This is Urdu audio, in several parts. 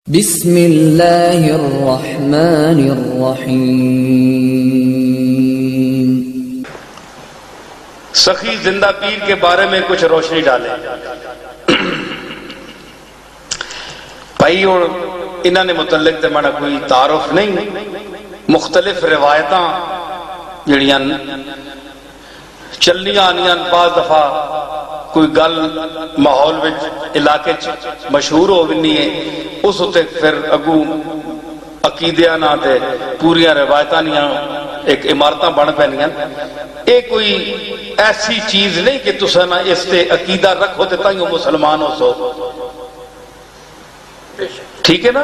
بسم اللہ الرحمن الرحیم۔ سخی زندہ پیر کے بارے میں کچھ روشنی ڈالے بھائی، اور انہوں نے متعلق تے مانا کوئی تعارف نہیں، مختلف روایتاں جڑیاں چلنیاں آنیاں بعض دفعہ کوئی گل ماحول وچ علاقے مشہور ہو بنی ہے، اس ہوتے پھر اگو عقیدیاں نہ تے پوریاں روایتاں نیاں ایک عمارتاں بن پینیاں۔ ایک کوئی ایسی چیز نہیں کہ تساں نہ اس تے عقیدہ رکھو تے تائیوں مسلمان ہو سو، ٹھیک ہے نا؟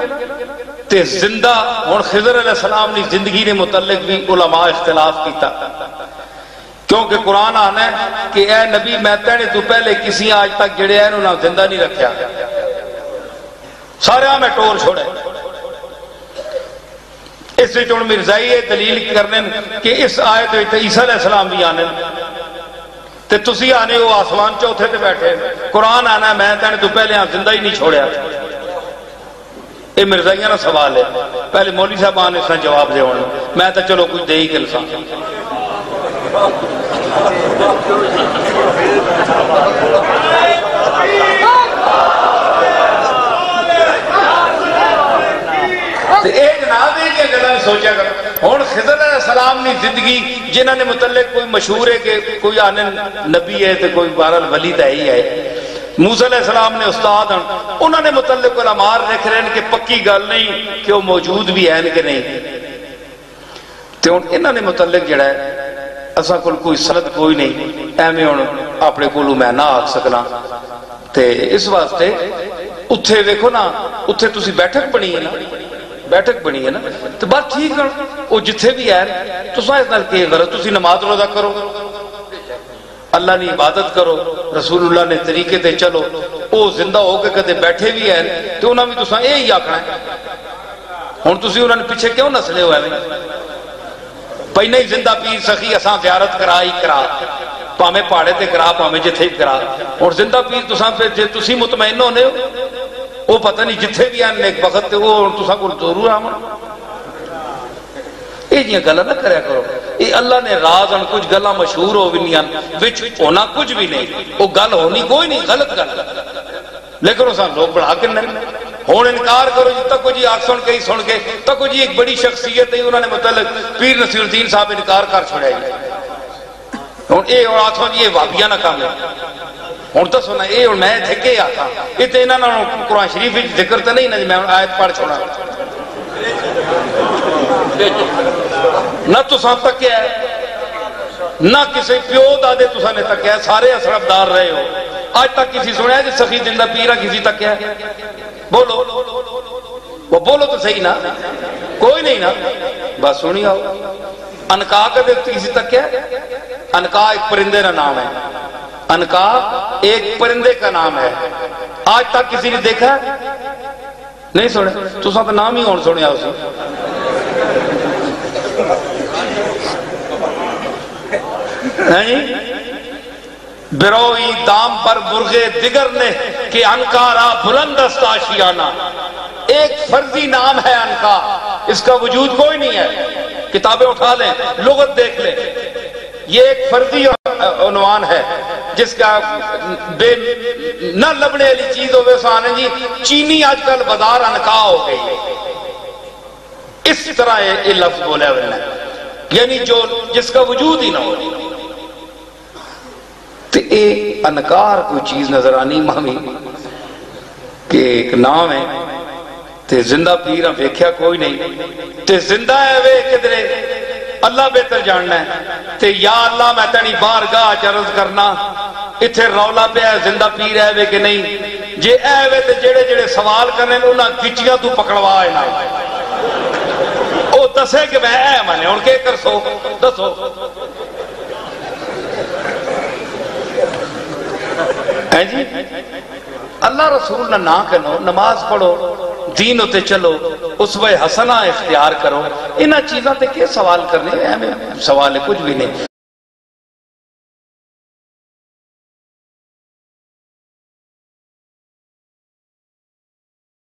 تے زندہ ہن خضر علیہ السلام نے زندگی نے متعلق بھی علماء اختلاف کیتا، کیونکہ قرآن آنا ہے کہ اے نبی میں تینے تو پہلے کسی آج تک جڑے ہیں انہوں نے زندہ نہیں رکھیا، سارے میں ٹور چھوڑے۔ اس سے چون مرزائی دلیل کرنے کہ اس آیت عیسیٰ علیہ السلام بھی آنے تے تسی آنے وہ آسمان چوتھے تے بیٹھے، قرآن آنا ہے میں تینے تو پہلے زندہ ہی نہیں چھوڑیا۔ یہ مرزائیاں نا سوال ہے، پہلے مولوی صاحب آنے اس نے جواب دے ہونے، میں تو چلو کچھ دے ہی کلسان۔ سوچا کر ہون خضر علیہ السلام نے زندگی جنہوں نے متعلق کوئی مشہور ہے کہ کوئی آنے نبی ہے تو کوئی بہرحال ولی تو ہی ہے، موسیٰ علیہ السلام نے استاد ہیں، انہوں نے متعلق علماء لکھ رہے ہیں کہ پکی گل نہیں کہ وہ موجود بھی ہیں کہ نہیں، تو انہوں نے متعلق جڑا ہے اساں کوئی سند کوئی نہیں، ایمیں اپنے کولوں میں نہ آکھ سکنا، تے اس واسطے اتھے ویکھو نا، اتھے تسی بیٹھک بنی ہے نا، بیٹھک بنی ہے نا، تو بات ٹھیک ہے، وہ جتھے بھی ہے تو سائے اتنا کہ غرض تسی نماز روزہ کرو، اللہ نے عبادت کرو، رسول اللہ نے طریقے تے چلو، وہ زندہ ہو کے کدے بیٹھے بھی ہیں تو انہوں نے تو سائے یہی آکھنا ہے، ہون تسی انہوں نے پیچھے کیوں نسلے ہوئے ہیں؟ پہنے ہی زندہ پیر سخی اساں زیارت کرا ہی کرا، پامے پاڑے تے کرا، پامے جتھے بھی کرا، اور زندہ پیر تسی مطمئن ہونے ہو، وہ پتہ نہیں جتھے بھی آنے ایک وقت تے وہ تساں کو ضرور آمن۔ یہ جیاں گلہ نہ کریا کرو، یہ اللہ نے راز ان کچھ گلہ مشہور ہو بنیاں وچ ہونا کچھ بھی نہیں، وہ گل ہونی کوئی نہیں، غلط گل، لیکن اساں لوگ بڑھا کے نہیں ہون انکار کرو جی تک جی آگ سن کے ہی سن کے تک جی ایک بڑی شخصیت ہے انہوں نے متعلق پیر نصیر الدین صاحب انکار کر چھوڑا ہے، ہون اے اور آتھوں جی یہ وابیہ نہ کام ہے، ہون تو سنا اے اور میں دھکے آتا یہ تو انہوں نے قرآن شریف ذکر تو نہیں نا جی میں آیت پڑھ چھوڑا نہ تو سان تک کیا ہے نہ کسی پیو دادے تو سانے تک کیا ہے، سارے اثرابدار رہے ہو، آج تک کسی سنیا ہے جی سخی زندہ پیرہ کسی تک کیا ہے؟ بولو وہ بولو تو صحیح نا، کوئی نہیں نا، بس سنی آؤ۔ انکا کا دیکھتے کسی تک کیا ہے؟ انکا ایک پرندے کا نام ہے، انکا ایک پرندے کا نام ہے، آج تک کسی نے دیکھا ہے؟ نہیں سنے تو ساتھ نام ہی ہون سنیا اسی بروئی دام پر مرغے دگر نے کہ انکارا بلند است آشیانہ، ایک فرضی نام ہے انکا، اس کا وجود کوئی نہیں ہے، کتابیں اٹھا لیں لغت دیکھ لیں، یہ ایک فرضی عنوان ہے جس کا بے نہ لبنے والی چیز ہوئے سانے جی چینی آج کل بازار انکا ہو گئی، اس طرح یہ لفظ بولے ہوئے ہیں، یعنی جو جس کا وجود ہی نہ ہو، تو ایک انکار کوئی چیز نظر آنی مامی کہ ایک نام ہے، تے زندہ پیرہ ویکھیا کوئی نہیں، تے زندہ ہے وے کدرے اللہ بہتر جاننا ہے، تے یا اللہ میں تینی بارگاہ عرض کرنا اتھے رولا پہ ہے زندہ پیر ہے وے کہ نہیں، جے اے وے تے جڑے جڑے سوال کرنے انہاں گچیاں تو پکڑوا ہے نا، او دسے کہ میں اے مانے ان کے کر سو دسو ہے جی، اللہ رسول نہ کنو، نماز پڑھو، دین ہوتے چلو، اسوہ حسنہ اختیار کرو، انہاں چیزاں تے کیا سوال کرنے، سوال ہے کچھ بھی نہیں۔